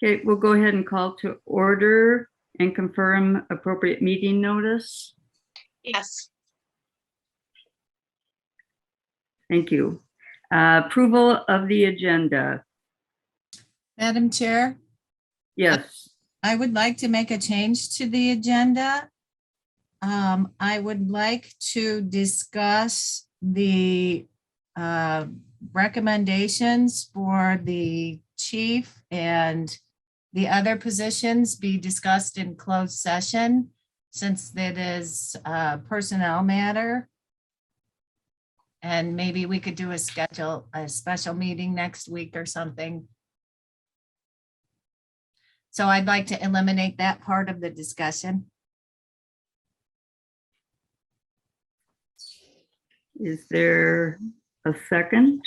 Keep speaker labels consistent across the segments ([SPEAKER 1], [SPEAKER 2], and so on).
[SPEAKER 1] Okay, we'll go ahead and call to order and confirm appropriate meeting notice.
[SPEAKER 2] Yes.
[SPEAKER 1] Thank you. Approval of the agenda.
[SPEAKER 3] Madam Chair,
[SPEAKER 1] Yes,
[SPEAKER 3] I would like to make a change to the agenda. I would like to discuss the recommendations for the chief and the other positions be discussed in closed session, since it is a personnel matter. And maybe we could do a special meeting next week or something. So I'd like to eliminate that part of the discussion.
[SPEAKER 1] is there a second?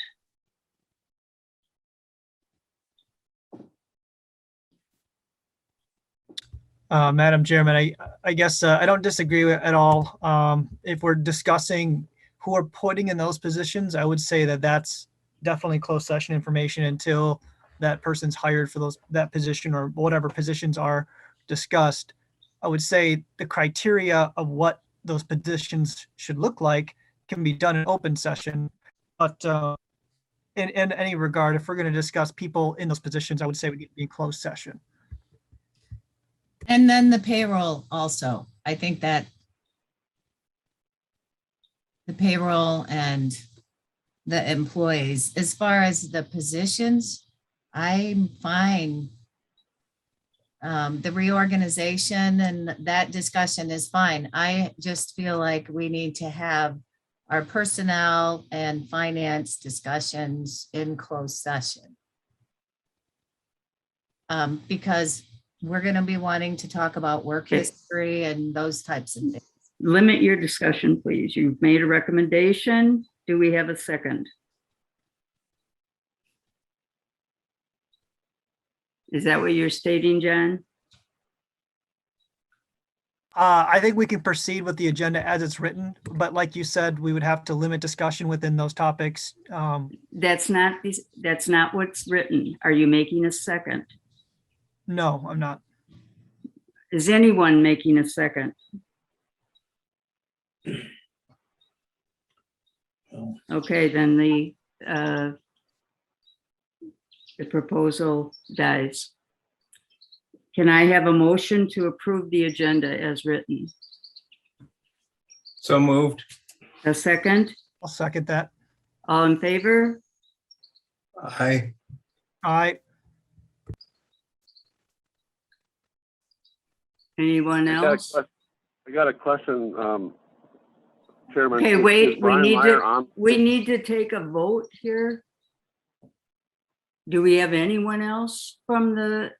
[SPEAKER 4] Madam Chairman, I guess I don't disagree at all. If we're discussing who are putting in those positions, I would say that that's definitely closed session information until that person's hired for that position or whatever positions are discussed. I would say the criteria of what those positions should look like can be done in open session. But in any regard, if we're going to discuss people in those positions, I would say we need to be in closed session.
[SPEAKER 3] And then the payroll also. I think that the payroll and the employees, as far as the positions, I'm fine. The reorganization and that discussion is fine. I just feel like we need to have our personnel and finance discussions in closed session. Because we're going to be wanting to talk about work history and those types of things.
[SPEAKER 1] Limit your discussion, please. You've made a recommendation. Do we have a second? Is that what you're stating, John?
[SPEAKER 4] I think we can proceed with the agenda as it's written, but like you said, we would have to limit discussion within those topics.
[SPEAKER 1] That's not what's written. Are you making a second?
[SPEAKER 4] No, I'm not.
[SPEAKER 1] Is anyone making a second? Okay, then the proposal dies. Can I have a motion to approve the agenda as written?
[SPEAKER 5] So moved.
[SPEAKER 1] A second?
[SPEAKER 4] I'll second that.
[SPEAKER 1] All in favor?
[SPEAKER 5] Aye.
[SPEAKER 4] Aye.
[SPEAKER 1] Anyone
[SPEAKER 6] I got a
[SPEAKER 1] else?
[SPEAKER 6] I got a question, Chairman.
[SPEAKER 1] Okay,
[SPEAKER 6] Is
[SPEAKER 1] wait,
[SPEAKER 6] Brian Meyer on?
[SPEAKER 1] we need to take a vote here. Do we have anyone else from the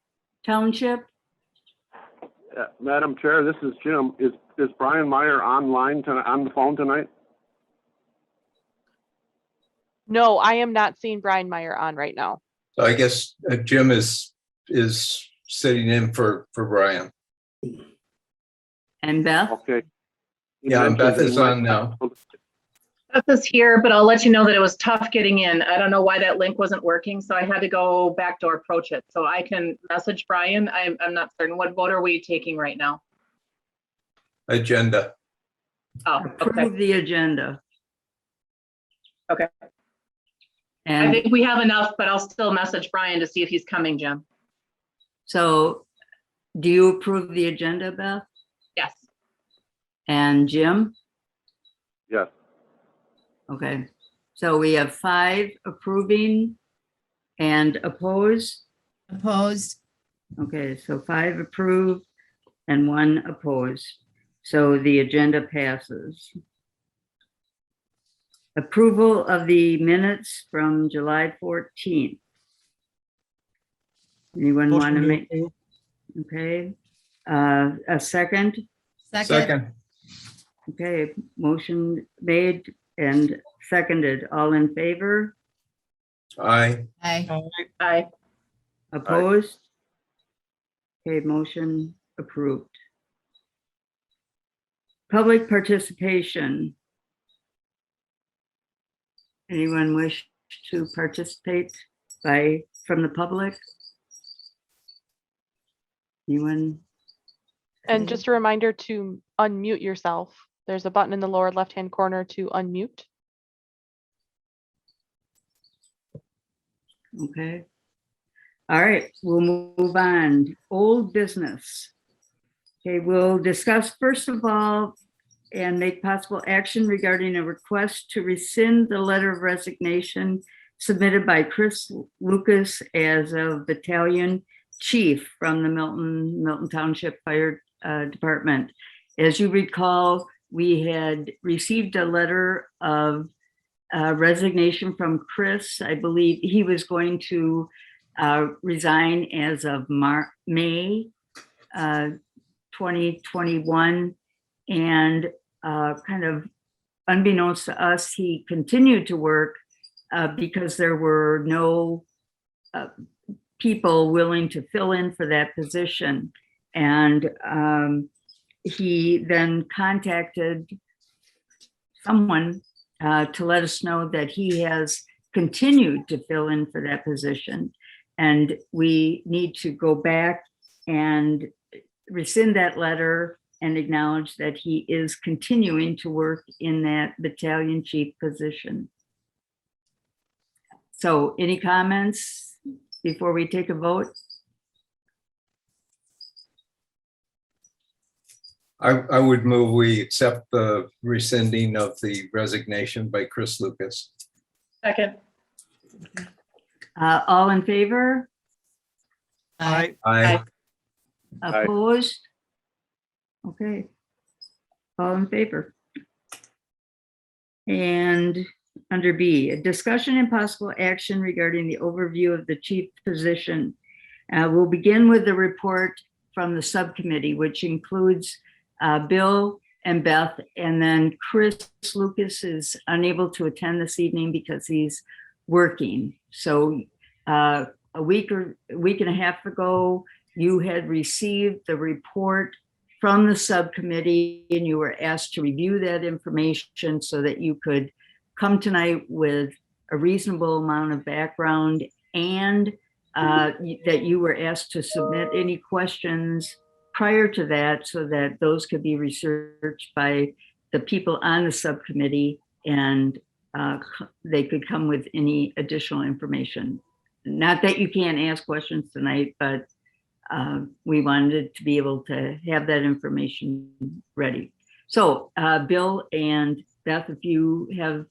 [SPEAKER 1] township?
[SPEAKER 6] Madam Chair, this is Jim. Is Brian Meyer online on the phone tonight?
[SPEAKER 2] No, I am not seeing Brian Meyer on right now.
[SPEAKER 5] So I guess Jim is sitting in for Brian.
[SPEAKER 1] And Beth?
[SPEAKER 6] Okay. You
[SPEAKER 5] Yeah, and
[SPEAKER 6] mentioned
[SPEAKER 5] Beth is
[SPEAKER 6] he might-
[SPEAKER 5] on now.
[SPEAKER 7] Beth is here, but I'll let you know that it was tough getting in. I don't know why that link wasn't working, so I had to go backdoor approach it. So I can message Brian. I'm not certain. What vote are we taking right now?
[SPEAKER 5] Agenda.
[SPEAKER 7] Oh, okay.
[SPEAKER 1] Approve the agenda.
[SPEAKER 7] Okay. I
[SPEAKER 1] And
[SPEAKER 7] think we have enough, but I'll still message Brian to see if he's coming, Jim.
[SPEAKER 1] so do you approve the agenda, Beth?
[SPEAKER 7] Yes.
[SPEAKER 1] And Jim?
[SPEAKER 6] Yes.
[SPEAKER 1] Okay, so we have 5 approving and opposed.
[SPEAKER 3] Opposed?
[SPEAKER 1] Okay, so 5 approved and 1 opposed. So the agenda passes. Approval of the minutes from July 14th. Anyone want to
[SPEAKER 4] Motion to
[SPEAKER 1] make?
[SPEAKER 4] approve.
[SPEAKER 1] Okay, a second?
[SPEAKER 5] Second.
[SPEAKER 1] Okay, motion made and seconded. All in favor?
[SPEAKER 5] Aye.
[SPEAKER 3] Aye.
[SPEAKER 7] Aye.
[SPEAKER 1] Opposed? Okay, motion approved. Public participation. Anyone wish to participate from the public? Anyone?
[SPEAKER 2] And
[SPEAKER 1] Okay.
[SPEAKER 2] just a reminder to unmute yourself. There's a button in the lower left-hand corner to unmute.
[SPEAKER 1] Okay. All right, we'll move on. Old business. Okay, we'll discuss first of all and make possible action regarding a request to rescind the letter of resignation submitted by Chris Lucas as a battalion chief from the Milton Township Fire Department. As you recall, we had received a letter of resignation from Chris. I believe he was going to resign as of May 2021. And kind of unbeknownst to us, he continued to work because there were no people willing to fill in for that position. And he then contacted someone to let us know that he has continued to fill in for that position. And we need to go back and rescind that letter and acknowledge that he is continuing to work in that battalion chief position. So any comments before we take a vote?
[SPEAKER 5] I would move we accept the rescinding of the resignation by Chris Lucas.
[SPEAKER 7] Second.
[SPEAKER 1] All in favor?
[SPEAKER 4] Aye.
[SPEAKER 5] Aye.
[SPEAKER 6] Aye.
[SPEAKER 1] Opposed? Okay. All in favor. And under B, a discussion and possible action regarding the overview of the chief position. We'll begin with the report from the subcommittee, which includes Bill and Beth, and then Chris Lucas is unable to attend this evening because he's working. So a week and a half ago, you had received the report from the subcommittee and you were asked to review that information so that you could come tonight with a reasonable amount of background, and that you were asked to submit any questions prior to that so that those could be researched by the people on the subcommittee, and they could come with any additional information. Not that you can't ask questions tonight, but we wanted to be able to have that information ready. So Bill and Beth, if you have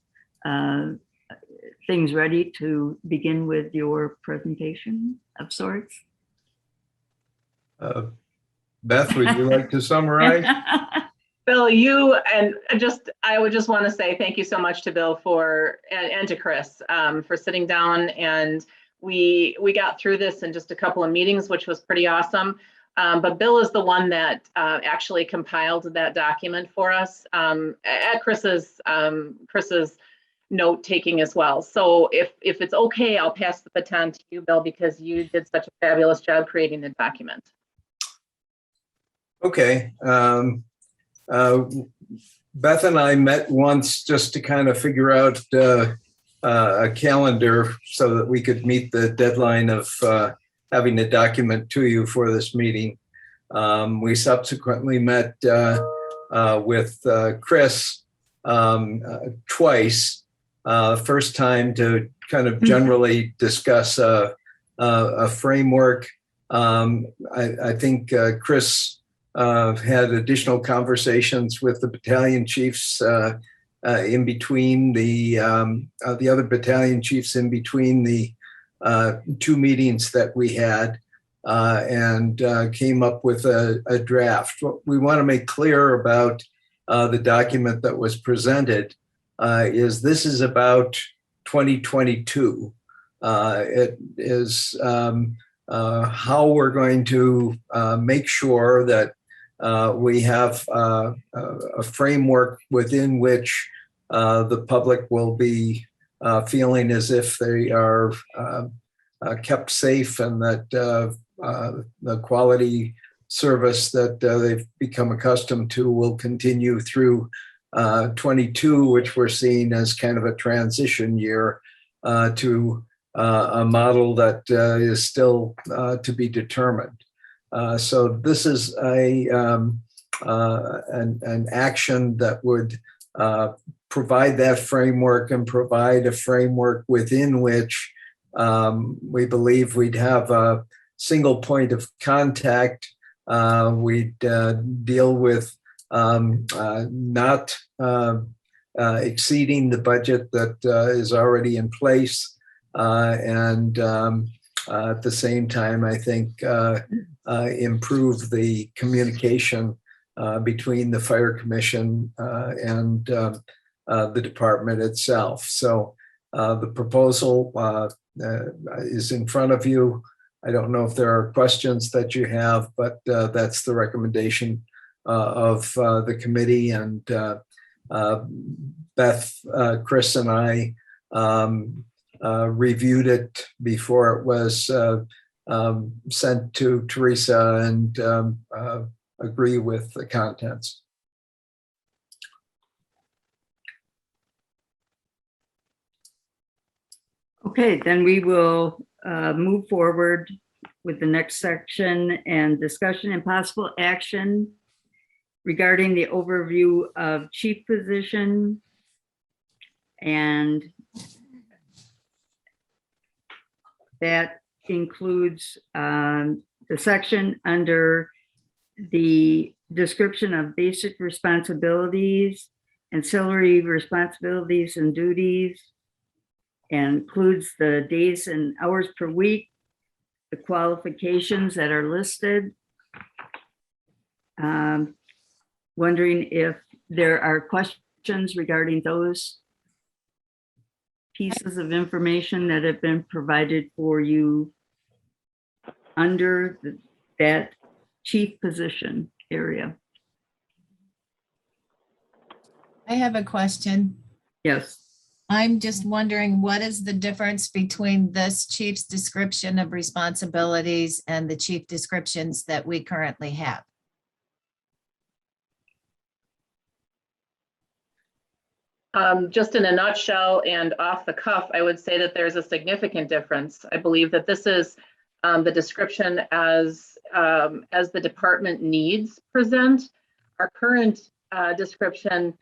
[SPEAKER 1] things ready to begin with your presentation of sorts.
[SPEAKER 5] Beth, would you like to summarize?
[SPEAKER 7] Bill, I would just want to say thank you so much to Bill and to Chris for sitting down, and we got through this in just a couple of meetings, which was pretty awesome. But Bill is the one that actually compiled that document for us at Chris's note taking as well. So if it's okay, I'll pass the baton to you, Bill, because you did such a fabulous job creating the document.
[SPEAKER 5] Okay. Beth and I met once just to kind of figure out a calendar so that we could meet the deadline of having a document to you for this meeting. We subsequently met with Chris twice. First time to kind of generally discuss a framework. I think Chris had additional conversations with the battalion chiefs in between the other battalion chiefs in between the two meetings that we had, and came up with a draft. What we want to make clear about the document that was presented is this is about 2022. It is how we're going to make sure that we have a framework within which the public will be feeling as if they are kept safe, and that the quality service that they've become accustomed to will continue through 22, which we're seeing as kind of a transition year to a model that is still to be determined. So this is an action that would provide that framework and provide a framework within which we believe we'd have a single point of contact. We'd deal with not exceeding the budget that is already in place. And at the same time, I think improve the communication between the Fire Commission and the department itself. So the proposal is in front of you. I don't know if there are questions that you have, but that's the recommendation of the committee. And Beth, Chris, and I reviewed it before it was sent to Teresa and agree with the contents.
[SPEAKER 1] Okay, then we will move forward with the next section and discussion and possible action regarding the overview of chief position. And that includes the section under the description of basic responsibilities, ancillary responsibilities and duties, and includes the days and hours per week, the qualifications that are listed. Wondering if there are questions regarding those pieces of information that have been provided for you under that chief position area.
[SPEAKER 3] I have a question.
[SPEAKER 1] Yes.
[SPEAKER 3] I'm just wondering, what is the difference between this chief's description of responsibilities and the chief descriptions that we currently have?
[SPEAKER 7] Just in a nutshell and off the cuff, I would say that there's a significant difference. I believe that this is the description as the department needs present. Our current description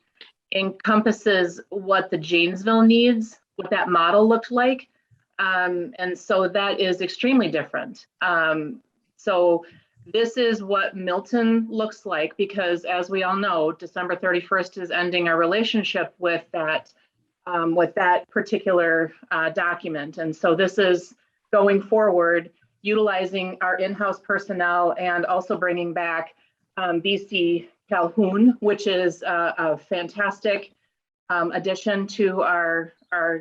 [SPEAKER 7] encompasses what the Janesville needs, what that model looked like. And so that is extremely different. So this is what Milton looks like, because as we all know, December 31st is ending our relationship with that particular document. And so this is going forward, utilizing our in-house personnel and also bringing back BC Calhoun, which is a fantastic addition to our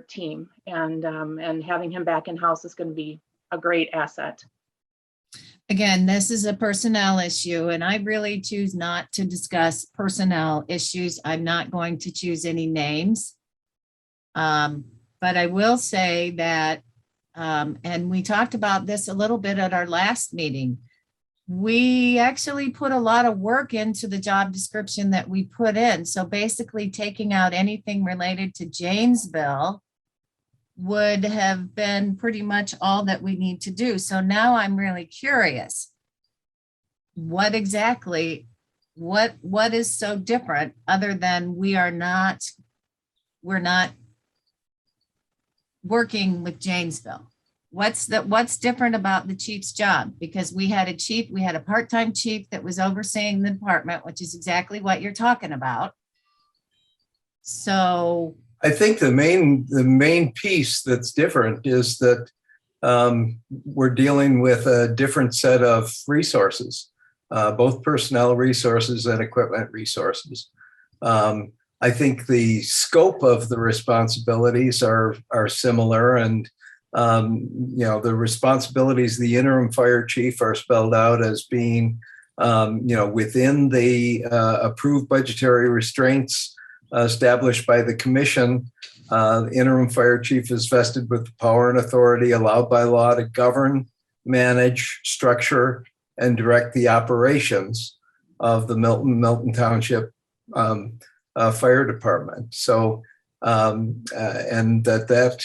[SPEAKER 7] team, and having him back in-house is going to be a great asset.
[SPEAKER 3] Again, this is a personnel issue, and I really choose not to discuss personnel issues. I'm not going to choose any names. But I will say that, and we talked about this a little bit at our last meeting, we actually put a lot of work into the job description that we put in. So basically taking out anything related to Janesville would have been pretty much all that we need to do. So now I'm really curious, what exactly, what is so different other than we're not working with Janesville? What's different about the chief's job? Because we had a part-time chief that was overseeing the department, which is exactly what you're talking about. So
[SPEAKER 5] I think the main piece that's different is that we're dealing with a different set of resources, both personnel resources and equipment resources. I think the scope of the responsibilities are similar, and the responsibilities of the interim fire chief are spelled out as being within the approved budgetary restraints established by the commission. The interim fire chief is vested with the power and authority allowed by law to govern, manage, structure, and direct the operations of the Milton Township Fire Department. So, and that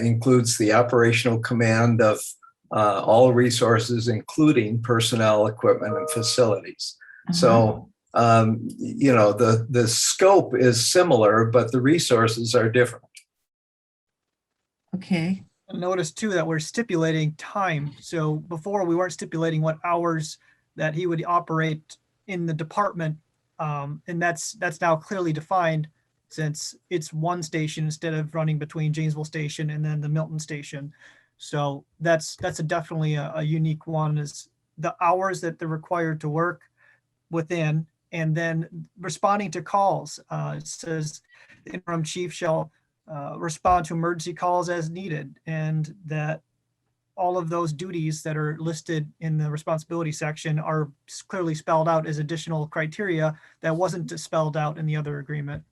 [SPEAKER 5] includes the operational command of all resources, including personnel, equipment, and facilities. So, the scope is similar, but the resources are different.
[SPEAKER 3] Okay,
[SPEAKER 4] Notice too that we're stipulating time. So before we weren't stipulating what hours that he would operate in the department. And that's now clearly defined since it's one station instead of running between Janesville Station and then the Milton Station. So that's definitely a unique one, is the hours that they're required to work within, and then responding to calls. It says the interim chief shall respond to emergency calls as needed, and that all of those duties that are listed in the responsibility section are clearly spelled out as additional criteria that wasn't spelled out in the other agreement.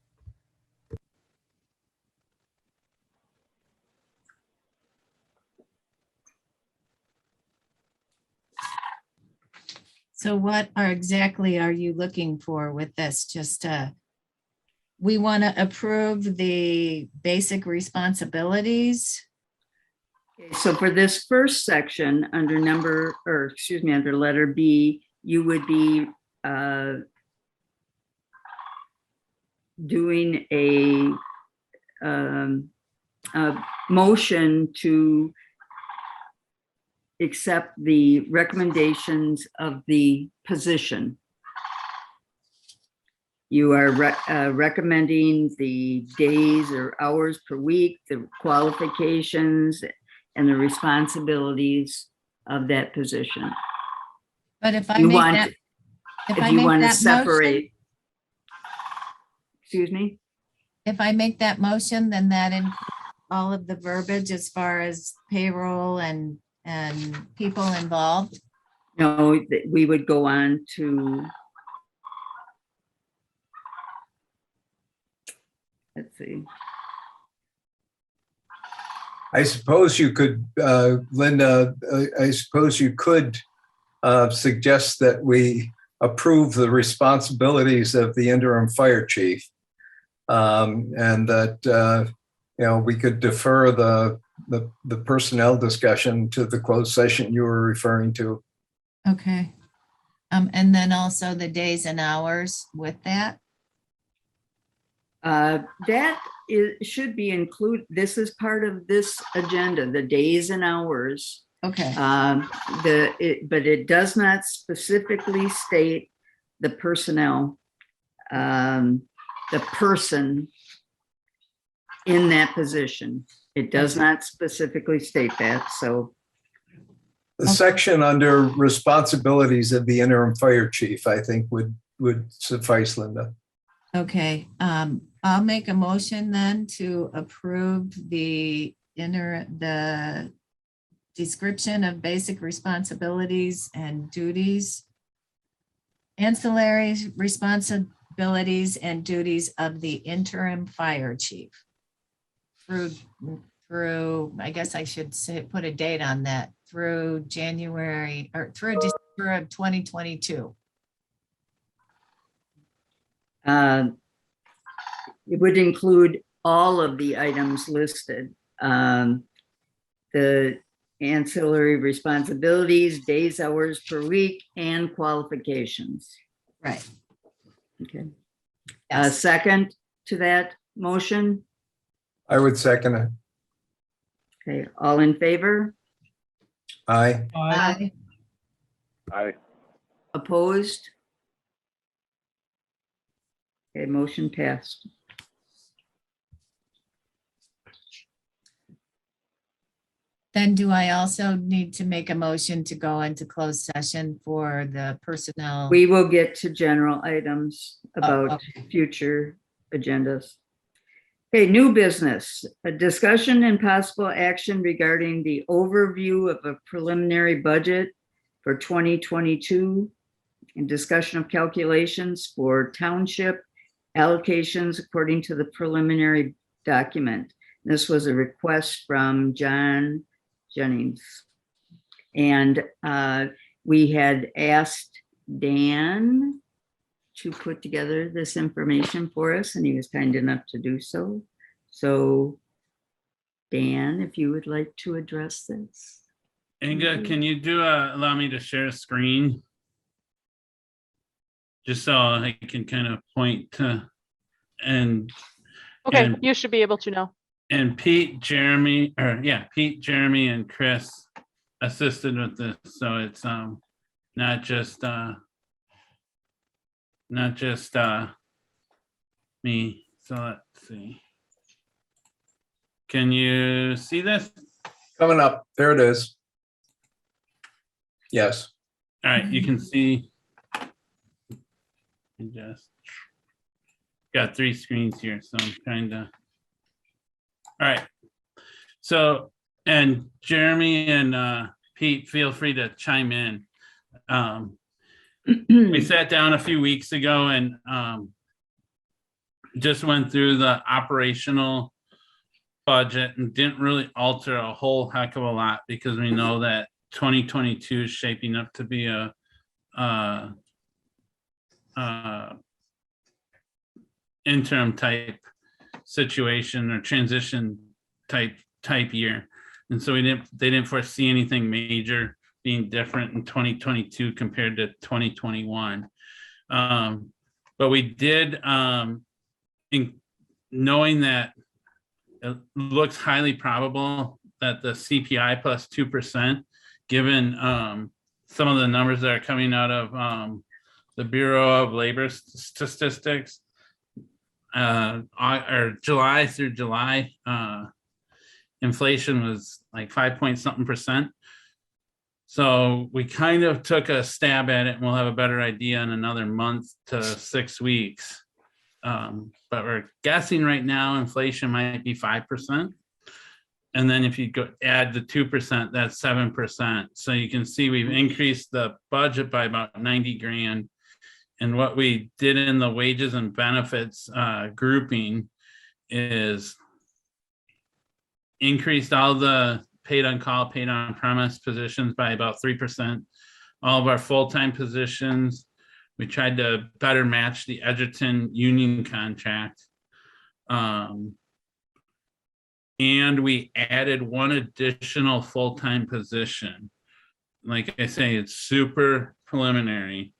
[SPEAKER 3] so what exactly are you looking for with this? Just we want to approve the basic responsibilities.
[SPEAKER 1] Okay, so for this first section, under under letter B, you would be doing a motion to accept the recommendations of the position. You are recommending the days or hours per week, the qualifications, and the responsibilities of that position.
[SPEAKER 3] But if I
[SPEAKER 1] You
[SPEAKER 3] make
[SPEAKER 1] want,
[SPEAKER 3] that,
[SPEAKER 1] if
[SPEAKER 3] I
[SPEAKER 1] you
[SPEAKER 3] make
[SPEAKER 1] want to
[SPEAKER 3] that motion,
[SPEAKER 1] separate. Excuse me?
[SPEAKER 3] if I make that motion, then that includes all of the verbiage as far as payroll and people involved.
[SPEAKER 1] No, we would go on to, let's see.
[SPEAKER 5] I suppose you could, Linda, I suppose you could suggest that we approve the responsibilities of the interim fire chief. And that, we could defer the personnel discussion to the closed session you were referring to.
[SPEAKER 3] Okay. And then also the days and hours with that.
[SPEAKER 1] That should be included. This is part of this agenda, the days and hours.
[SPEAKER 3] Okay,
[SPEAKER 1] But it does not specifically state the personnel, the person in that position. It does not specifically state that, so.
[SPEAKER 5] The section under responsibilities of the interim fire chief, I think would suffice, Linda.
[SPEAKER 3] okay. I'll make a motion then to approve the description of basic responsibilities and duties, ancillary responsibilities and duties of the interim fire chief through, I guess I should say, put a date on that, through January or through December of 2022.
[SPEAKER 1] It would include all of the items listed. The ancillary responsibilities, days, hours per week, and qualifications.
[SPEAKER 3] Right.
[SPEAKER 1] Okay.
[SPEAKER 3] Yes.
[SPEAKER 1] Second to that motion?
[SPEAKER 5] I would second it.
[SPEAKER 1] Okay, all in favor?
[SPEAKER 5] Aye.
[SPEAKER 3] Aye.
[SPEAKER 6] Aye.
[SPEAKER 1] Opposed? Okay, motion passed.
[SPEAKER 3] Then do I also need to make a motion to go into closed session for the personnel?
[SPEAKER 1] We will get to general items about
[SPEAKER 3] okay.
[SPEAKER 1] future agendas. Okay, new business, a discussion and possible action regarding the overview of a preliminary budget for 2022 and discussion of calculations for township allocations according to the preliminary document. This was a request from John Jennings. And we had asked Dan to put together this information for us, and he was kind enough to do so. So Dan, if you would like to address this.
[SPEAKER 8] Inga, can you allow me to share a screen? Just so I can kind of point to, and
[SPEAKER 2] Okay,
[SPEAKER 8] And-
[SPEAKER 2] you should be able to now.
[SPEAKER 8] and Pete, Jeremy, and Chris assisted with this, so it's not just me. So let's see. Can you see this?
[SPEAKER 5] Coming up. There it is. Yes.
[SPEAKER 8] All right, you can see. I just got 3 screens here, so I'm trying to. All right. So, and Jeremy and Pete, feel free to chime in. We sat down a few weeks ago and just went through the operational budget and didn't really alter a whole heck of a lot because we know that 2022 is shaping up to be a interim type situation or transition type year. And so they didn't foresee anything major being different in 2022 compared to 2021. But we did, in knowing that it looks highly probable that the CPI plus 2%, given some of the numbers that are coming out of the Bureau of Labor Statistics, or July through July, inflation was like 5 point something %. So we kind of took a stab at it and we'll have a better idea in another month to 6 weeks. But we're guessing right now inflation might be 5%. And then if you go add the 2%, that's 7%. So you can see we've increased the budget by about 90 grand. And what we did in the wages and benefits grouping is increased all the paid on call, paid on premise positions by about 3%. All of our full-time positions, we tried to better match the Edgerton union contract. And we added 1 additional full-time position. Like I say, it's super preliminary.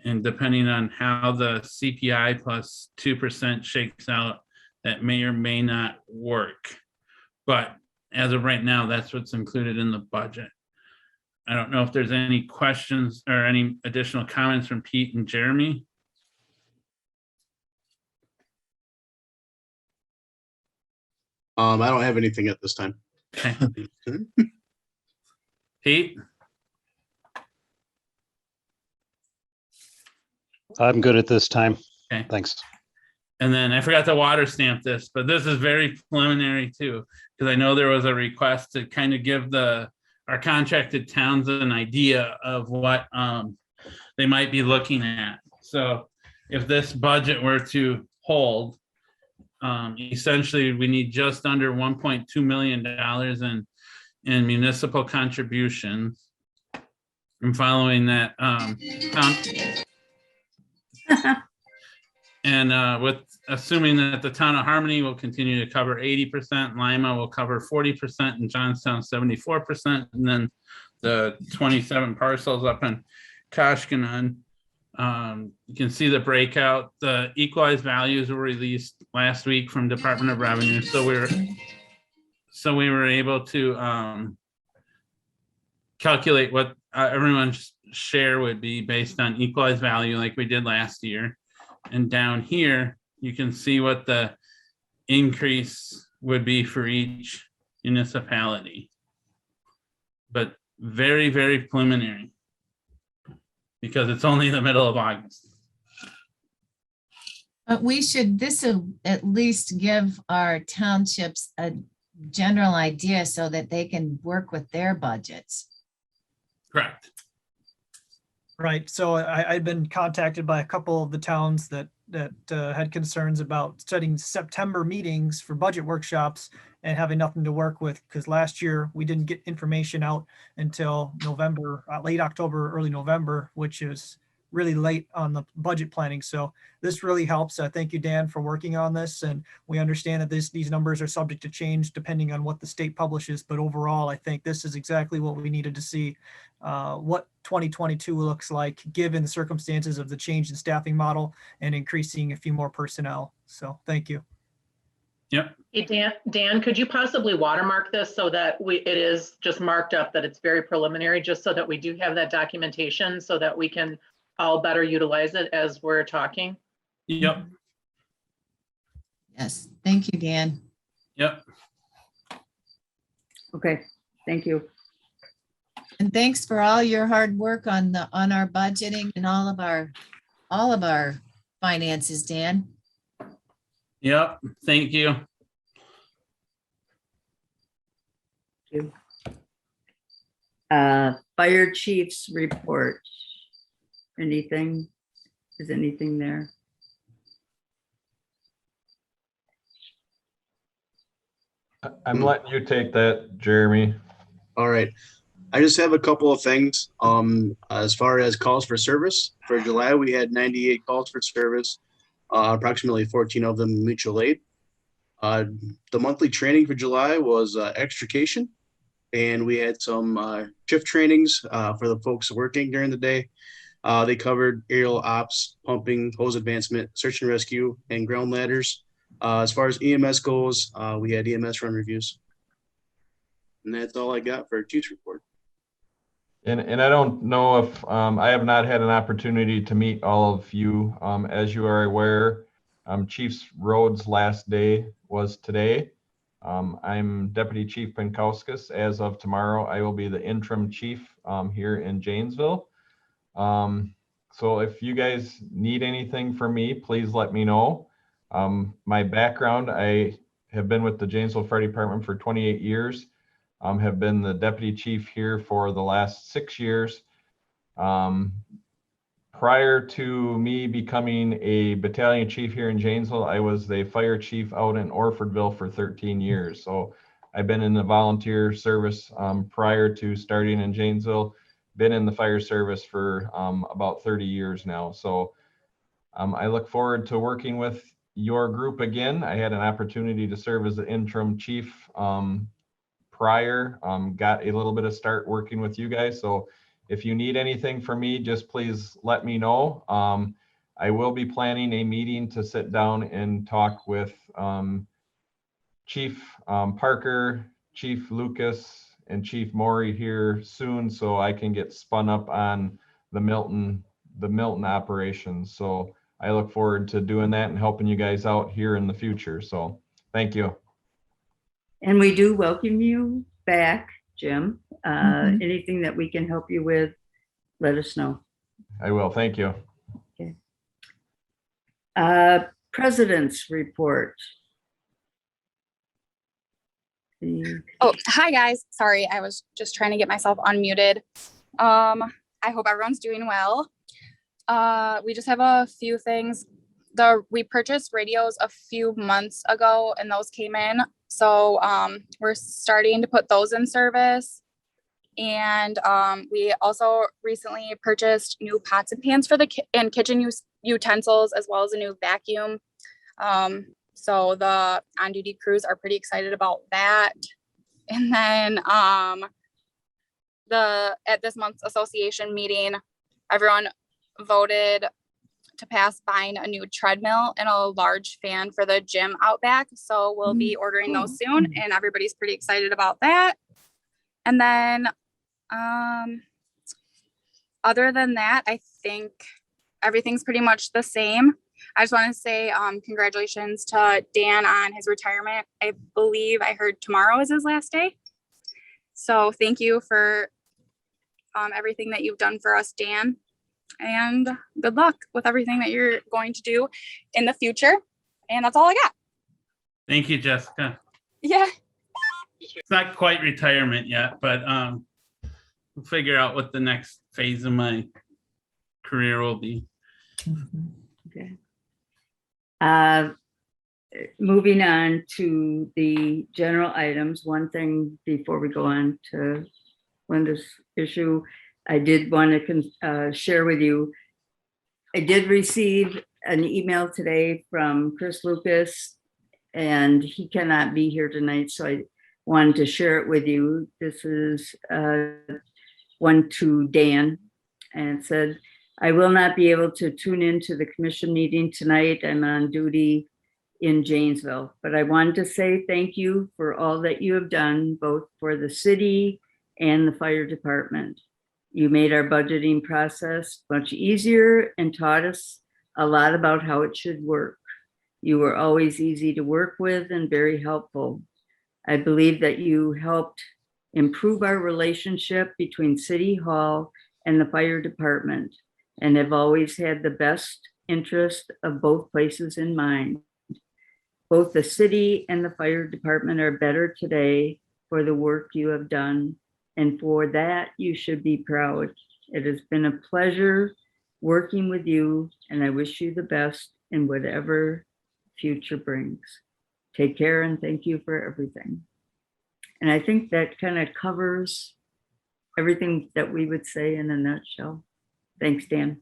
[SPEAKER 8] And depending on how the CPI plus 2% shakes out, that may or may not work. But as of right now, that's what's included in the budget. I don't know if there's any questions or any additional comments from Pete and Jeremy.
[SPEAKER 9] I don't have anything at this time.
[SPEAKER 8] Okay. Pete?
[SPEAKER 10] I'm good at this time.
[SPEAKER 8] Okay.
[SPEAKER 10] Thanks.
[SPEAKER 8] And then I forgot to water stamp this, but this is very preliminary too, because I know there was a request to kind of give our contracted towns an idea of what they might be looking at. So if this budget were to hold, essentially we need just under $1.2 million in municipal contributions. And following that, and with assuming that the town of Harmony will continue to cover 80%, Lima will cover 40%, and Johnstown 74%, and then the 27 parcels up in Koshkanon. You can see the breakout. The equalized values were released last week from Department of Revenue, so we were able to calculate what everyone's share would be based on equalized value, like we did last year. And down here, you can see what the increase would be for each municipality. But very, very preliminary because it's only the middle of August.
[SPEAKER 3] But this will at least give our townships a general idea so that they can work with their budgets.
[SPEAKER 8] Correct.
[SPEAKER 4] Right. So I'd been contacted by a couple of the towns that had concerns about setting September meetings for budget workshops and having nothing to work with, because last year we didn't get information out until November, late October, early November, which is really late on the budget planning. So this really helps. Thank you, Dan, for working on this. And we understand that these numbers are subject to change depending on what the state publishes. But overall, I think this is exactly what we needed to see, what 2022 looks like, given the circumstances of the change in staffing model and increasing a few more personnel. So thank you.
[SPEAKER 8] Yep.
[SPEAKER 7] Hey, Dan, could you possibly watermark this so that it is just marked up that it's very preliminary, just so that we do have that documentation so that we can all better utilize it as we're talking?
[SPEAKER 8] Yep.
[SPEAKER 3] Yes, thank you, Dan.
[SPEAKER 8] Yep.
[SPEAKER 1] Okay, thank you.
[SPEAKER 3] And thanks for all your hard work on our budgeting and all of our finances, Dan.
[SPEAKER 8] Yep. Thank you.
[SPEAKER 1] Fire chief's report. Anything? Is anything there?
[SPEAKER 11] I'm letting you take that, Jeremy.
[SPEAKER 9] All right. I just have a couple of things. As far as calls for service, for July, we had 98 calls for service, approximately 14 of them mutual aid. The monthly training for July was extrication, and we had some shift trainings for the folks working during the day. They covered aerial ops, pumping, hose advancement, search and rescue, and ground ladders. As far as EMS goes, we had EMS run reviews. And that's all I got for a Chief's report.
[SPEAKER 11] And I don't know if I have not had an opportunity to meet all of you. As you are aware, Chief's Road's last day was today. I'm Deputy Chief Penkauskas. As of tomorrow, I will be the interim chief here in Janesville. So if you guys need anything from me, please let me know. My background, I have been with the Janesville Fire Department for 28 years. Have been the deputy chief here for the last 6 years. Prior to me becoming a battalion chief here in Janesville, I was the fire chief out in Orfordville for 13 years. So I've been in the volunteer service prior to starting in Janesville, been in the fire service for about 30 years now. So I look forward to working with your group again. I had an opportunity to serve as the interim chief prior, got a little bit of start working with you guys. So if you need anything from me, just please let me know. I will be planning a meeting to sit down and talk with Chief Parker, Chief Lucas, and Chief Maury here soon, so I can get spun up on the Milton operations. So I look forward to doing that and helping you guys out here in the future. So thank you.
[SPEAKER 1] And we do welcome you back, Jim. Anything that we can help you with, let us know.
[SPEAKER 11] I will. Thank you.
[SPEAKER 1] Okay. President's report.
[SPEAKER 12] Oh, hi guys. Sorry, I was just trying to get myself unmuted. I hope everyone's doing well. We just have a few things. We purchased radios a few months ago and those came in. So we're starting to put those in service. And we also recently purchased new pots and pans for the kitchen utensils, as well as a new vacuum. So the on-duty crews are pretty excited about that. And then at this month's association meeting, everyone voted to pass buying a new treadmill and a large fan for the gym out back. So we'll be ordering those soon, and everybody's pretty excited about that. And then other than that, I think everything's pretty much the same. I just want to say congratulations to Dan on his retirement. I believe I heard tomorrow is his last day. So thank you for everything that you've done for us, Dan. And good luck with everything that you're going to do in the future. And that's all I got.
[SPEAKER 8] Thank you, Jessica.
[SPEAKER 12] Yeah.
[SPEAKER 8] It's not quite retirement yet, but we'll figure out what the next phase of my career will be.
[SPEAKER 1] Okay. Moving on to the general items, one thing before we go on to Linda's issue, I did want to share with you, I did receive an email today from Chris Lucas, and he cannot be here tonight, so I wanted to share it with you. This is one to Dan, and it said, I will not be able to tune into the commission meeting tonight. I'm on duty in Janesville, but I wanted to say thank you for all that you have done, both for the city and the fire department. You made our budgeting process much easier and taught us a lot about how it should work. You were always easy to work with and very helpful. I believe that you helped improve our relationship between City Hall and the fire department, and have always had the best interest of both places in mind. Both the city and the fire department are better today for the work you have done, and for that you should be proud. It has been a pleasure working with you, and I wish you the best in whatever future brings. Take care and thank you for everything. And I think that kind of covers everything that we would say in a nutshell. Thanks, Dan.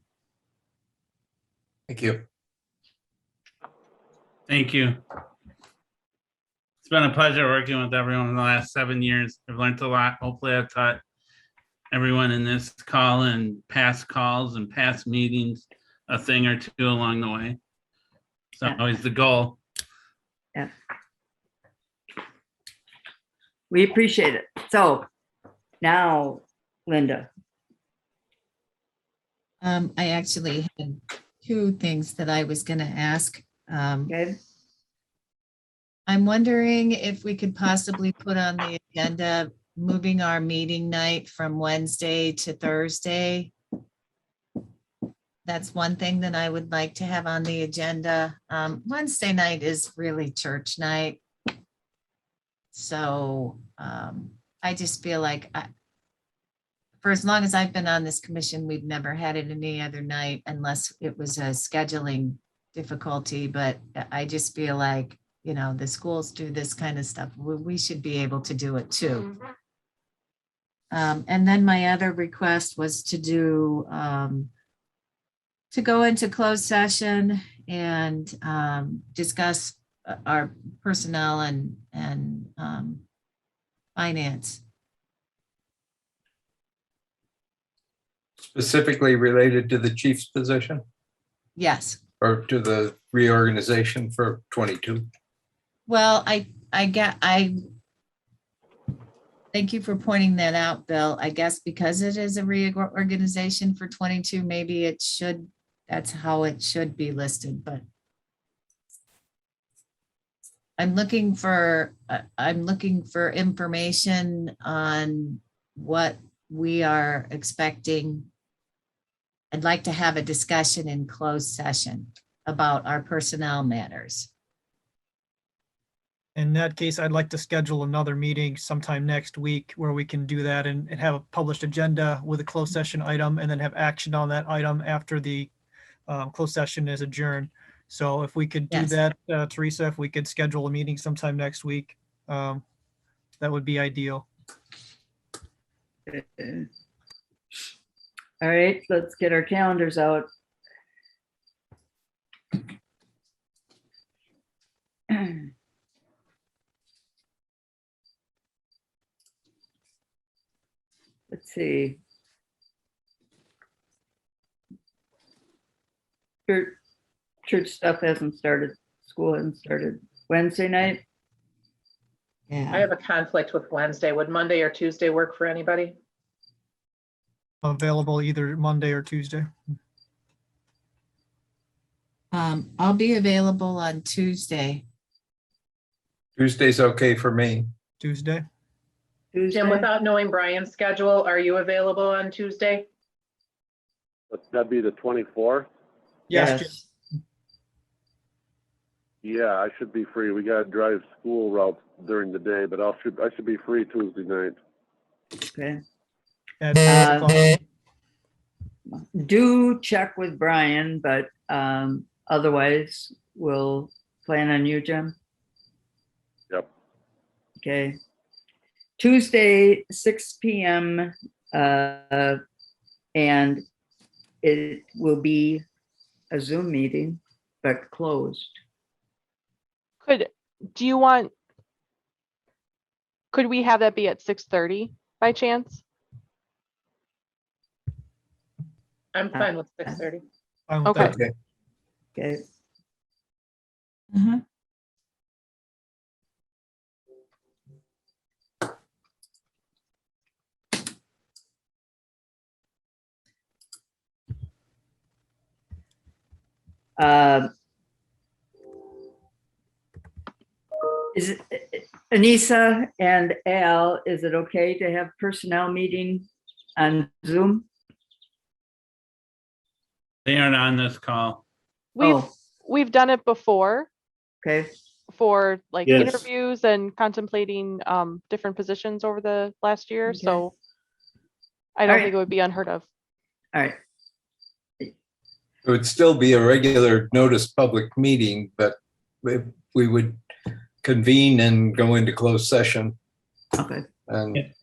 [SPEAKER 5] Thank you.
[SPEAKER 8] Thank you. It's been a pleasure working with everyone in the last 7 years. I've learned a lot. Hopefully I've taught everyone in this call and past calls and past meetings a thing or two along the way. So always the goal.
[SPEAKER 1] Yeah. We appreciate it. So now, Linda.
[SPEAKER 3] I actually had two things that I was going to ask.
[SPEAKER 1] Okay.
[SPEAKER 3] I'm wondering if we could possibly put on the agenda, moving our meeting night from Wednesday to Thursday. That's one thing that I would like to have on the agenda. Wednesday night is really church night. So I just feel like for as long as I've been on this commission, we've never had it any other night unless it was a scheduling difficulty. But I just feel like, you know, the schools do this kind of stuff. We should be able to do it too. And then my other request was to do, to go into closed session and discuss our personnel and finance.
[SPEAKER 5] Specifically related to the chief's position
[SPEAKER 3] Yes.
[SPEAKER 5] or to the reorganization for 22?
[SPEAKER 3] Well, I thank you for pointing that out, Bill. I guess because it is a reorganization for 22, maybe it should, that's how it should be listed, but I'm looking for information on what we are expecting. I'd like to have a discussion in closed session about our personnel matters.
[SPEAKER 4] In that case, I'd like to schedule another meeting sometime next week where we can do that and have a published agenda with a closed session item and then have action on that item after the closed session is adjourned. So if we could do
[SPEAKER 3] Yes.
[SPEAKER 4] that, Teresa, if we could schedule a meeting sometime next week, that would be ideal.
[SPEAKER 1] All right, let's get our calendars out. Let's see. Church stuff hasn't started. School hasn't started. Wednesday night?
[SPEAKER 7] I
[SPEAKER 3] Yeah.
[SPEAKER 7] have a conflict with Wednesday. Would Monday or Tuesday work for anybody?
[SPEAKER 4] Available either Monday or Tuesday.
[SPEAKER 3] I'll be available on Tuesday.
[SPEAKER 5] Tuesday's okay for me.
[SPEAKER 4] Tuesday.
[SPEAKER 1] Tuesday?
[SPEAKER 7] Jim, without knowing Brian's schedule, are you available on Tuesday?
[SPEAKER 6] That'd be the 24th.
[SPEAKER 4] Yes. Jim.
[SPEAKER 6] Yeah, I should be free. We gotta drive school routes during the day, but I should be free Tuesday night.
[SPEAKER 1] Okay.
[SPEAKER 4] At 6 o'clock.
[SPEAKER 1] Do check with Brian, but otherwise we'll plan on you, Jim.
[SPEAKER 6] Yep.
[SPEAKER 1] Okay. Tuesday, 6 p.m. And it will be a Zoom meeting, but closed.
[SPEAKER 2] Could we have that be at 6:30 by chance?
[SPEAKER 7] I'm fine with 6:30.
[SPEAKER 4] Fine with
[SPEAKER 2] Okay.
[SPEAKER 4] that.
[SPEAKER 5] Okay.
[SPEAKER 1] Okay.
[SPEAKER 3] Mhm.
[SPEAKER 1] Uh, Is it, Anissa and Al, is it okay to have personnel meeting on Zoom?
[SPEAKER 8] They aren't on this call.
[SPEAKER 1] Oh,
[SPEAKER 2] We've done it before
[SPEAKER 1] okay,
[SPEAKER 2] for like
[SPEAKER 6] Yes.
[SPEAKER 2] interviews and contemplating different positions over the last year.
[SPEAKER 1] Okay.
[SPEAKER 2] So I don't
[SPEAKER 1] Alright.
[SPEAKER 2] think it would be unheard of.
[SPEAKER 1] all right.
[SPEAKER 5] It would still be a regular notice public meeting, but we would convene and go into closed session
[SPEAKER 1] Okay,
[SPEAKER 5] and
[SPEAKER 13] And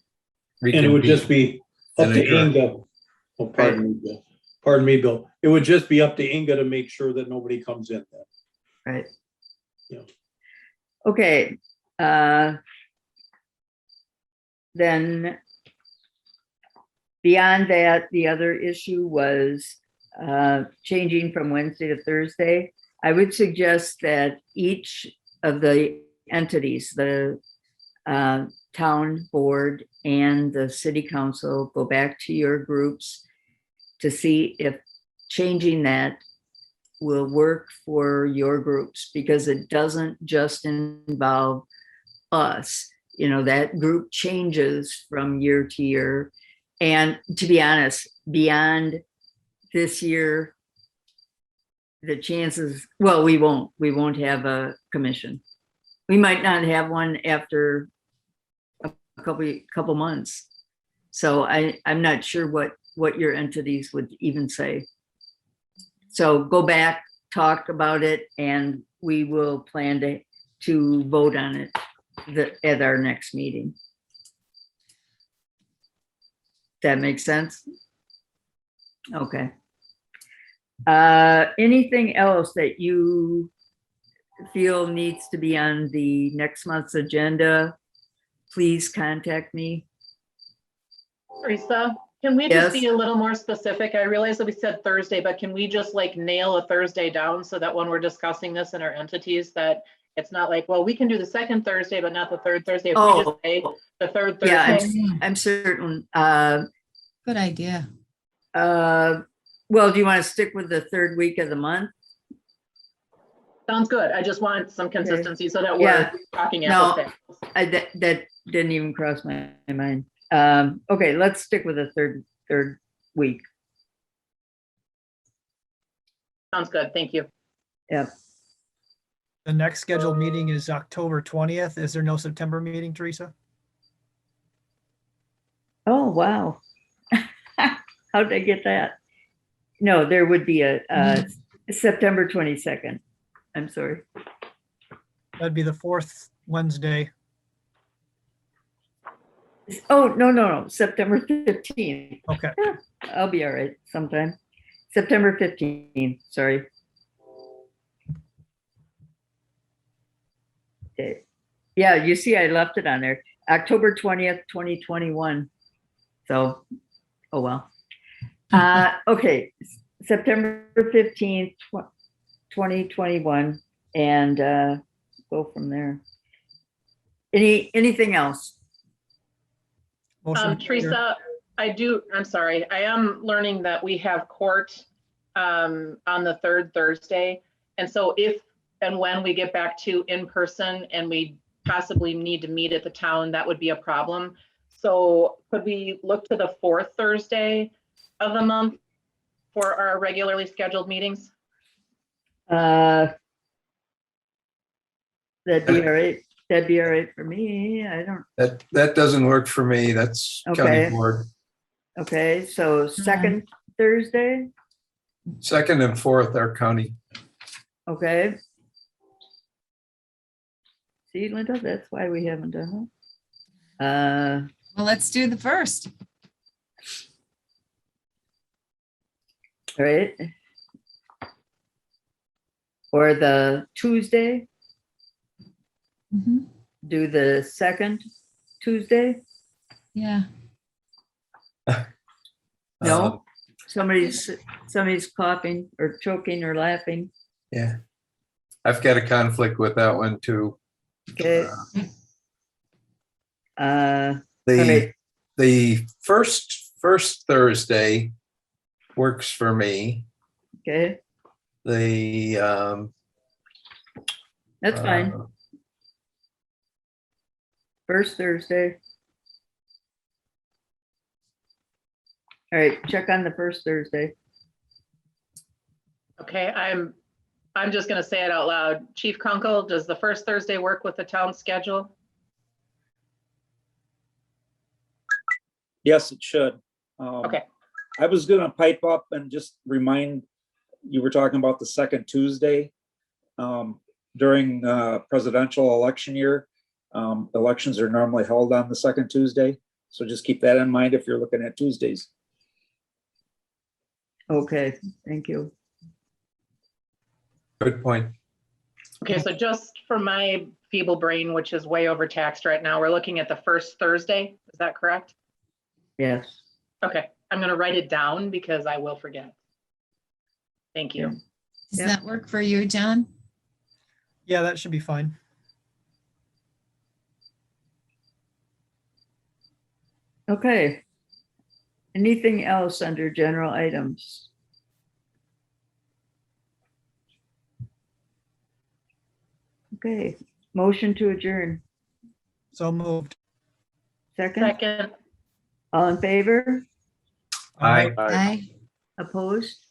[SPEAKER 13] it would just be up
[SPEAKER 5] And
[SPEAKER 13] to
[SPEAKER 5] adjourn.
[SPEAKER 13] Inga. Oh, pardon me, Bill. Pardon me, Bill. It would just be up to Inga to make sure that nobody comes in then.
[SPEAKER 1] right.
[SPEAKER 13] Yeah.
[SPEAKER 1] Okay. Then beyond that, the other issue was changing from Wednesday to Thursday. I would suggest that each of the entities, the town board and the city council, go back to your groups to see if changing that will work for your groups, because it doesn't just involve us. You know, that group changes from year to year. And to be honest, beyond this year, the chances, well, we won't have a commission. We might not have one after a couple months. So I'm not sure what your entities would even say. So go back, talk about it, and we will plan to vote on it at our next meeting. That makes sense? Okay. Anything else that you feel needs to be on the next month's agenda, please contact me.
[SPEAKER 7] Teresa, can we
[SPEAKER 1] Yes.
[SPEAKER 7] just be a little more specific? I realize that we said Thursday, but can we just like nail a Thursday down so that when we're discussing this in our entities, that it's not like, well, we can do the second Thursday, but not the third Thursday. If we just say the third
[SPEAKER 1] Yeah,
[SPEAKER 7] Thursday.
[SPEAKER 1] I'm certain.
[SPEAKER 3] Good idea.
[SPEAKER 1] Well, do you want to stick with the third week of the month?
[SPEAKER 7] Sounds good. I just want some consistency so that
[SPEAKER 1] Yeah.
[SPEAKER 7] we're talking
[SPEAKER 1] No,
[SPEAKER 7] apples to apples.
[SPEAKER 1] that didn't even cross my mind. Okay, let's stick with the third week.
[SPEAKER 7] Sounds good. Thank you.
[SPEAKER 1] Yep.
[SPEAKER 4] The next scheduled meeting is October 20th. Is there no September meeting, Teresa?
[SPEAKER 1] Oh, wow. How did I get that? No, there would be a September 22nd. I'm sorry.
[SPEAKER 4] That'd be the fourth Wednesday.
[SPEAKER 1] Oh, no, September 15th.
[SPEAKER 4] Okay.
[SPEAKER 1] I'll be all right sometime. September 15th, sorry. Okay. Yeah, you see, I left it on there. October 20th, 2021. So, oh well. Okay, September 15th, 2021, and go from there. Anything else?
[SPEAKER 4] Motion to adjourn.
[SPEAKER 7] Teresa, I'm sorry. I am learning that we have court on the third Thursday. And so if and when we get back to in person and we possibly need to meet at the town, that would be a problem. So could we look to the fourth Thursday of the month for our regularly scheduled meetings?
[SPEAKER 1] That'd be all right. That'd be all right for me. I don't,
[SPEAKER 5] That doesn't work for me. That's
[SPEAKER 1] Okay.
[SPEAKER 5] county board.
[SPEAKER 1] okay, so second Thursday,
[SPEAKER 5] Second and fourth are county.
[SPEAKER 1] okay. See, Linda, that's why we haven't done it.
[SPEAKER 3] Well, let's do the first.
[SPEAKER 1] All right. or the Tuesday,
[SPEAKER 3] Mhm.
[SPEAKER 1] do the second Tuesday?
[SPEAKER 3] Yeah.
[SPEAKER 1] No? Somebody's coughing or choking or laughing.
[SPEAKER 5] Yeah. I've got a conflict with that one too.
[SPEAKER 1] Okay.
[SPEAKER 5] The,
[SPEAKER 1] Alright.
[SPEAKER 5] the first Thursday works for me.
[SPEAKER 1] Okay,
[SPEAKER 5] The,
[SPEAKER 1] that's fine. First Thursday. All right, check on the first Thursday.
[SPEAKER 7] Okay, I'm just gonna say it out loud. Chief Kunkel, does the first Thursday work with the town schedule?
[SPEAKER 13] Yes, it should.
[SPEAKER 7] Okay.
[SPEAKER 13] I was gonna pipe up and just remind, you were talking about the second Tuesday during presidential election year. Elections are normally held on the second Tuesday, so just keep that in mind if you're looking at Tuesdays.
[SPEAKER 1] Okay, thank you.
[SPEAKER 5] good point.
[SPEAKER 7] Okay, so just for my feeble brain, which is way overtaxed right now, we're looking at the first Thursday. Is that correct?
[SPEAKER 1] Yes.
[SPEAKER 7] Okay, I'm gonna write it down because I will forget. Thank you.
[SPEAKER 3] Does
[SPEAKER 1] Yeah.
[SPEAKER 3] that work for you, John?
[SPEAKER 4] Yeah, that should be fine.
[SPEAKER 1] Okay. Anything else under general items? Okay, motion to adjourn.
[SPEAKER 4] So moved.
[SPEAKER 1] Second,
[SPEAKER 7] Second,
[SPEAKER 1] all in favor?
[SPEAKER 5] Aye.
[SPEAKER 3] Aye.
[SPEAKER 1] Opposed?